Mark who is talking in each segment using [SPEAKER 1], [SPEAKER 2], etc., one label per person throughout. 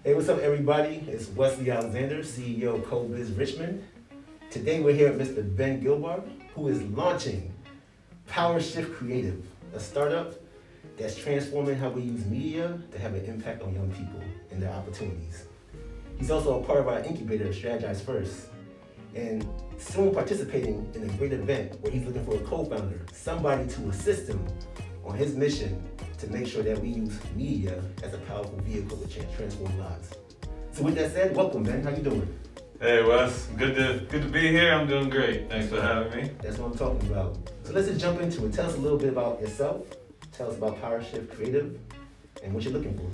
[SPEAKER 1] Hey, what's up, everybody? It's Wesley Alexander, CEO of CoBiz Richmond. Today we're here with Mr. Ben Gilbarg, who is launching Powershift Creative, a startup that's transforming how we use media to have an impact on young people and their opportunities. He's also a part of our incubator, Strategize First, and soon participating in a great event where he's looking for a co-founder, somebody to assist him on his mission to make sure that we use media as a powerful vehicle to transform lives. So with that said, welcome, Ben. How you doing?
[SPEAKER 2] Hey Wes, good to be here. I'm doing great. Thanks for having me.
[SPEAKER 1] That's what I'm talking about. So let's just jump into it. Tell us a little bit about yourself. Tell us about Powershift Creative and what you're looking for.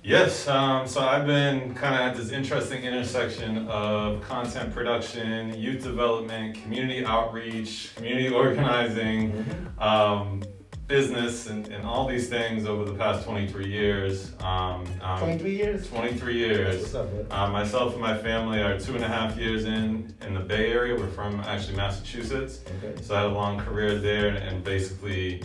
[SPEAKER 2] Yes, so I've been kind of at this interesting intersection of content production, youth development, community outreach, community organizing, business, and all these things over the past 23 years.
[SPEAKER 1] 23 years?
[SPEAKER 2] 23 years.
[SPEAKER 1] What's up, bud?
[SPEAKER 2] Myself and my family are 2.5 years in the Bay Area. We're from actually Massachusetts.
[SPEAKER 1] Okay.
[SPEAKER 2] So I had a long career there and basically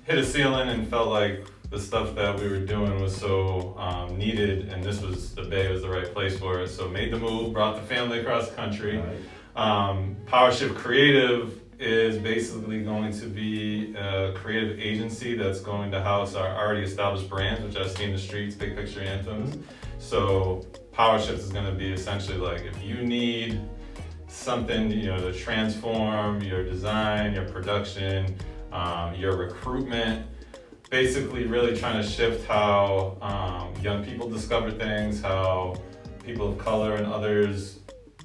[SPEAKER 2] hit a ceiling and felt like the stuff that we were doing was so needed, and the Bay was the right place for it. So made the move, brought the family across the country.
[SPEAKER 1] Right.
[SPEAKER 2] Powershift Creative is basically going to be a creative agency that's going to house our already established brands, which I see in the streets, big picture anthems. So Powershift is going to be essentially like, if you need something, to transform your design, your production, your recruitment, basically really trying to shift how young people discover things, how people of color and others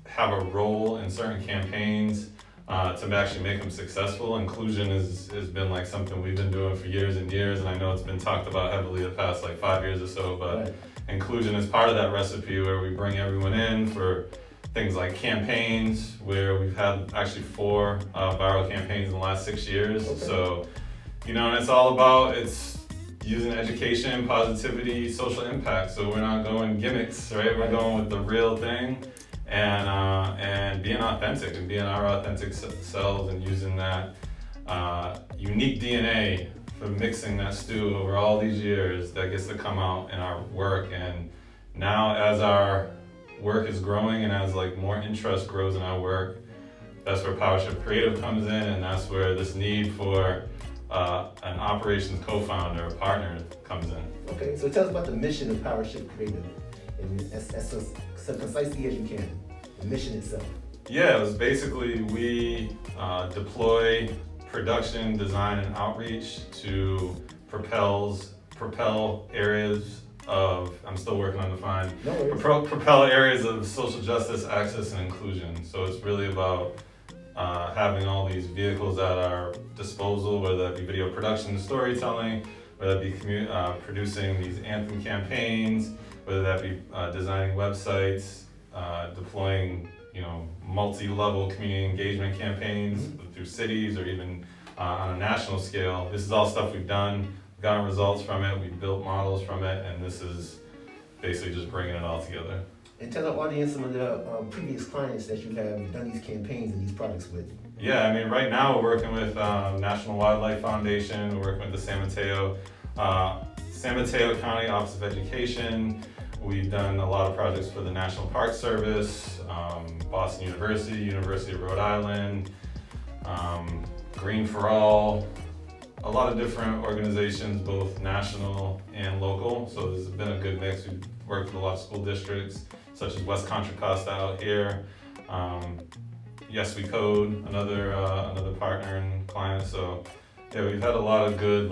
[SPEAKER 2] have a role in certain campaigns to actually make them successful. Inclusion has been like something we've been doing for years and years, and I know it's been talked about heavily the past 5 years or so, but
[SPEAKER 1] Right.
[SPEAKER 2] Inclusion is part of that recipe where we bring everyone in for things like campaigns, where we've had actually 4 viral campaigns in the last 6 years.
[SPEAKER 1] Okay.
[SPEAKER 2] So, and it's all about, it's using education, positivity, social impact. So we're not going gimmicks, right? We're going with the real thing and being authentic and being our authentic selves and using that unique DNA from mixing that stew over all these years that gets to come out in our work. And now as our work is growing and as more interest grows in our work, that's where Powershift Creative comes in, and that's where this need for an operations co-founder or partner comes in.
[SPEAKER 1] Okay, so tell us about the mission of Powershift Creative, and as so concisely as you can, the mission itself.
[SPEAKER 2] Yeah, it was basically we deploy production, design, and outreach to propel areas of, I'm still working on propel areas of social justice, access, and inclusion. So it's really about having all these vehicles at our disposal, whether that be video production, storytelling, whether that be producing these anthem campaigns, whether that be designing websites, deploying multi-level community engagement campaigns through cities or even on a national scale. This is all stuff we've done, we've gotten results from it, we've built models from it, and this is basically just bringing it all together.
[SPEAKER 1] And tell the audience some of the previous clients that you have done these campaigns and these products with.
[SPEAKER 2] Yeah, right now we're working with National Wildlife Foundation, we're working with the San Mateo County Office of Education. We've done a lot of projects for the National Park Service, Boston University, University of Rhode Island, Green for All, a lot of different organizations, both national and local. So there's been a good mix. We've worked with a lot of school districts, such as West Contra Costa out here. Yes We Code, another partner and client. So yeah, we've had a lot of good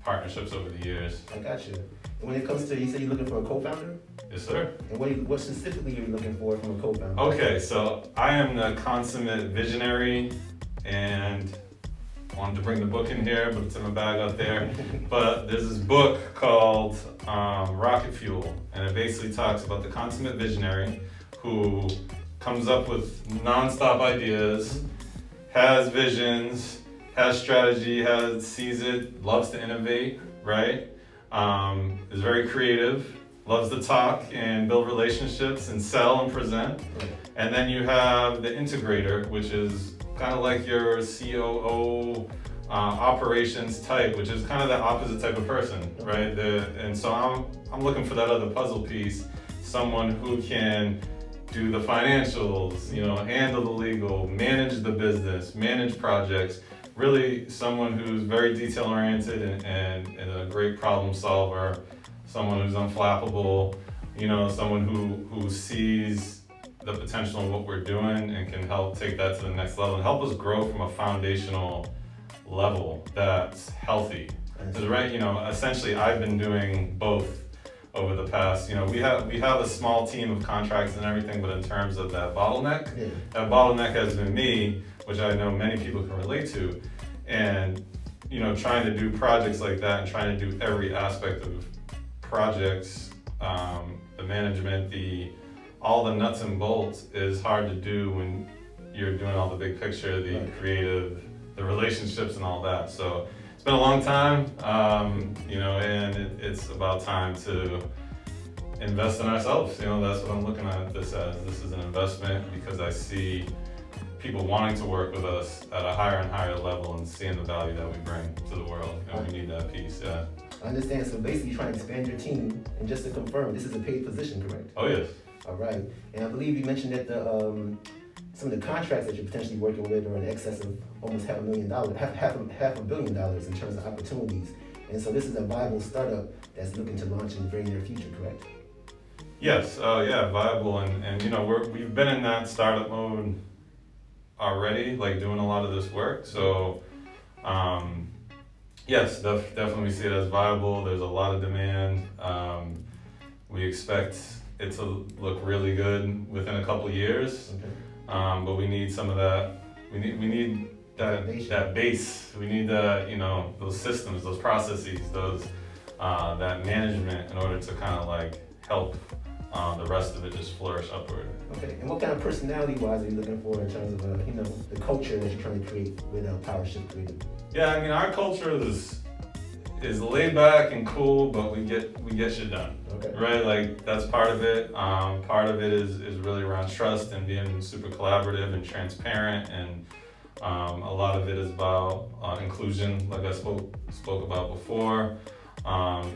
[SPEAKER 2] partnerships over the years.
[SPEAKER 1] I got you. And when it comes to, you said you're looking for a co-founder?
[SPEAKER 2] Yes, sir.
[SPEAKER 1] And what specifically are you looking for from a co-founder?
[SPEAKER 2] Okay, so I am the consummate visionary, and I wanted to bring the book in here, but it's in my bag out there. But there's this book called Rocket Fuel, and it basically talks about the consummate visionary who comes up with nonstop ideas, has visions, has strategy, sees it, loves to innovate, right? Is very creative, loves to talk and build relationships and sell and present. And then you have the integrator, which is kind of like your COO, operations type, which is kind of the opposite type of person, right? And so I'm looking for that other puzzle piece, someone who can do the financials, handle the legal, manage the business, manage projects, really someone who's very detail oriented and a great problem solver, someone who's unflappable, someone who sees the potential in what we're doing and can help take that to the next level and help us grow from a foundational level that's healthy. Because essentially I've been doing both over the past, we have a small team of contracts and everything, but in terms of that bottleneck, that bottleneck has been me, which I know many people can relate to. And, trying to do projects like that and trying to do every aspect of projects, the management, all the nuts and bolts is hard to do when you're doing all the big picture, the creative, the relationships and all that. So it's been a long time, and it's about time to invest in ourselves. That's what I'm looking at this as. This is an investment because I see people wanting to work with us at a higher and higher level and seeing the value that we bring to the world, and we need that piece, yeah.
[SPEAKER 1] I understand. So basically you're trying to expand your team, and just to confirm, this is a paid position, correct?
[SPEAKER 2] Oh, yes.
[SPEAKER 1] All right, and I believe you mentioned that some of the contracts that you're potentially working with are in excess of almost $500 million, half a billion dollars in terms of opportunities. And so this is a viable startup that's looking to launch in the very near future, correct?
[SPEAKER 2] Yes, viable, and we've been in that startup mode already, like doing a lot of this work. So, yes, definitely we see it as viable. There's a lot of demand. We expect it to look really good within a couple of years, but we need some of that. We need that base. We need those systems, those processes, that management in order to kind of like help the rest of it just flourish upward.
[SPEAKER 1] Okay, and what kind of personality-wise are you looking for in terms of the culture that you're trying to create with Powershift Creative?
[SPEAKER 2] Yeah, our culture is laid back and cool, but we get shit done. Okay. Right? Like that's part of it. Part of it is really around trust and being super collaborative and transparent, and a lot of it is about inclusion, like I spoke about before.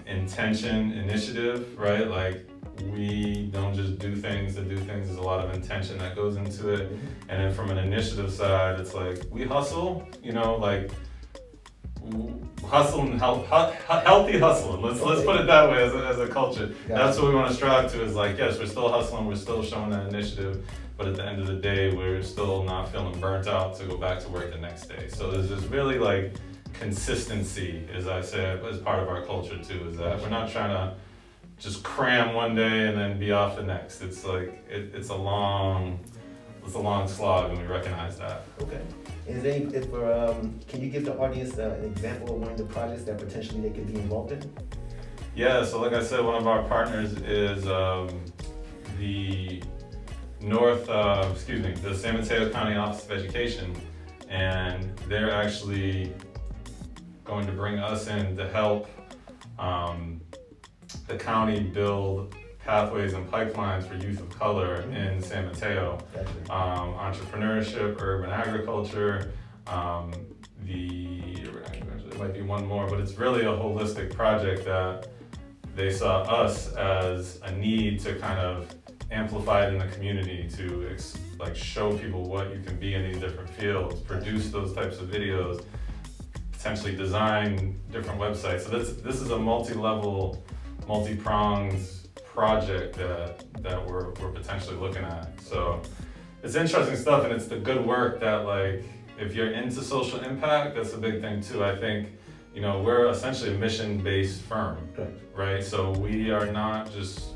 [SPEAKER 2] Intention, initiative, right? Like we don't just do things to do things. There's a lot of intention that goes into it. And then from an initiative side, it's like we hustle, hustle and healthy hustling. Let's put it that way as a culture. That's what we want to strive to, is like, yes, we're still hustling, we're still showing that initiative, but at the end of the day, we're still not feeling burnt out to go back to work the next day. So there's this really like consistency, as I said, as part of our culture too, is that we're not trying to just cram one day and then be off the next. It's like it's a long slog, and we recognize that.
[SPEAKER 1] Okay. Can you give the audience an example of one of the projects that potentially they could be involved in?
[SPEAKER 2] Yeah. So like I said, one of our partners is the San Mateo County Office of Education, and they're actually going to bring us in to help the county build pathways and pipelines for youth of color in San Mateo. Entrepreneurship, urban agriculture, there might be one more, but it's really a holistic project that they saw us as a need to kind of amplify it in the community, to show people what you can be in these different fields, produce those types of videos, potentially design different websites. So this is a multi-level, multi-pronged project that we're potentially looking at. So it's interesting stuff, and it's the good work that, like, if you're into social impact, that's a big thing too. I think, we're essentially a mission-based firm, right? So we are not just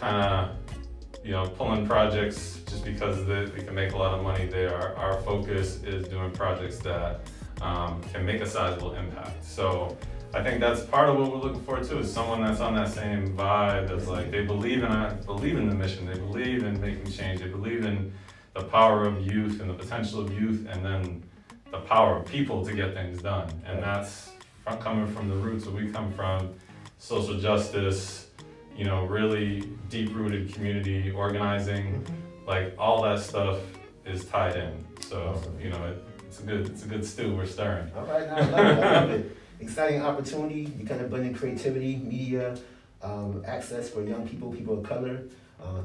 [SPEAKER 2] kind of, pulling projects just because we can make a lot of money. Our focus is doing projects that can make a sizable impact. So I think that's part of what we're looking for too, is someone that's on that same vibe, that's like, they believe in the mission, they believe in making change, they believe in the power of youth and the potential of youth, and then the power of people to get things done. And that's coming from the roots that we come from, social justice, really deep-rooted community organizing, like all that stuff is tied in. So, it's a good stew we're stirring.
[SPEAKER 1] All right, now I love it. I love it. Exciting opportunity. You kind of blending creativity, media, access for young people, people of color.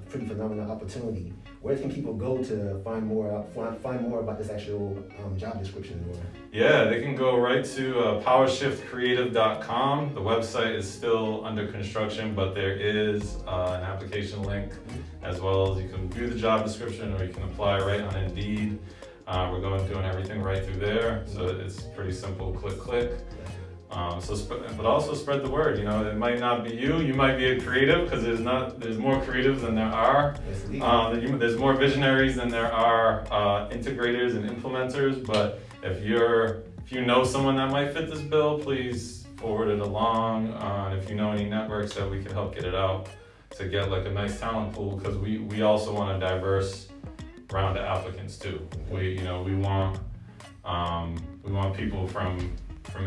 [SPEAKER 1] Pretty phenomenal opportunity. Where can people go to find more about this actual job description?
[SPEAKER 2] Yeah, they can go right to powershiftcreative.com. The website is still under construction, but there is an application link, as well as you can view the job description, or you can apply right on Indeed. We're doing everything right through there, so it's pretty simple. Click. But also spread the word. You know, it might not be you. You might be a creative, because there's more creatives than there are.
[SPEAKER 1] Yes,
[SPEAKER 2] there's more visionaries than there are integrators and implementers. But if you know someone that might fit this bill, please forward it along. If you know any networks that we can help get it out to get like a nice talent pool, because we also want a diverse round of applicants too. We want people from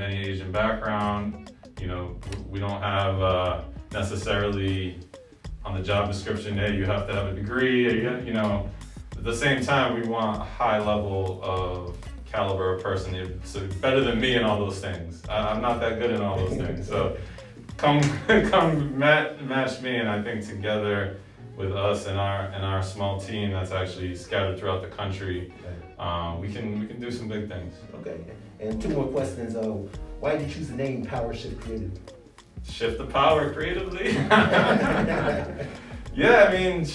[SPEAKER 2] any Asian background. You know, we don't have necessarily on the job description, hey, you have to have a degree. You know, at the same time, we want a high level of caliber of person. So better than me in all those things. I'm not that good in all those things. So come match me, and I think together with us and our small team that's actually scattered throughout the country, we can do some big things.
[SPEAKER 1] Okay. And two more questions. Why did you choose the name Powershift Creative?
[SPEAKER 2] Shift the power creatively. Yeah, I mean,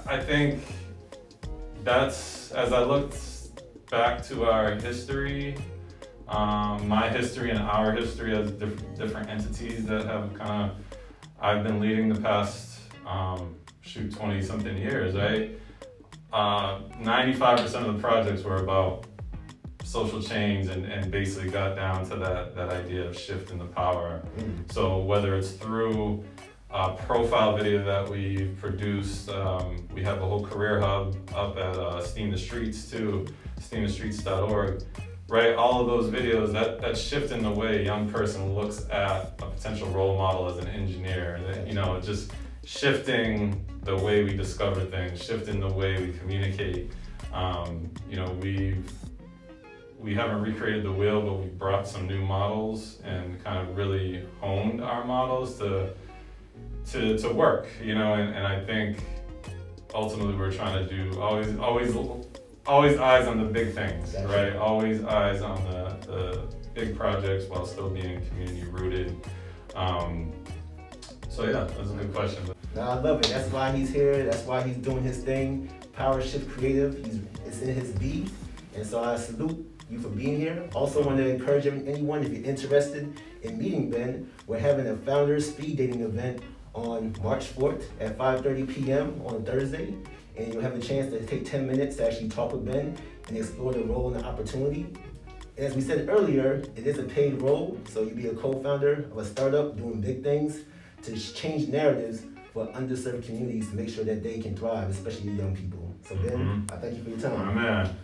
[SPEAKER 2] I think that's, as I looked back to our history, my history and our history as different entities that have I've been leading the past 20 something years, right? 95% of the projects were about social change and basically got down to that idea of shifting the power. So whether it's through a profile video that we produced, we have a whole career hub up at Steam the Streets too, steamthestreets.org. Right, all of those videos, that's shifting the way a young person looks at a potential role model as an engineer. You know, just shifting the way we discover things, shifting the way we communicate. You know, we haven't recreated the wheel, but we brought some new models and kind of really honed our models to work. You know, and I think ultimately we're trying to do always eyes on the big things, right? Always eyes on the big projects while still being community rooted. So yeah, that's a good question.
[SPEAKER 1] No, I love it. That's why he's here. That's why he's doing his thing. Powershift Creative. It's in his B. And so I salute you for being here. Also want to encourage anyone, if you're interested in meeting Ben, we're having a founders speed dating event on March 4th at 5:30 p.m. on Thursday. And you'll have a chance to take 10 minutes to actually talk with Ben and explore the role and the opportunity. As we said earlier, it is a paid role, so you'll be a co-founder of a startup doing big things to change narratives for underserved communities to make sure that they can thrive, especially young people. So Ben, I thank you for your time.
[SPEAKER 2] Oh, man.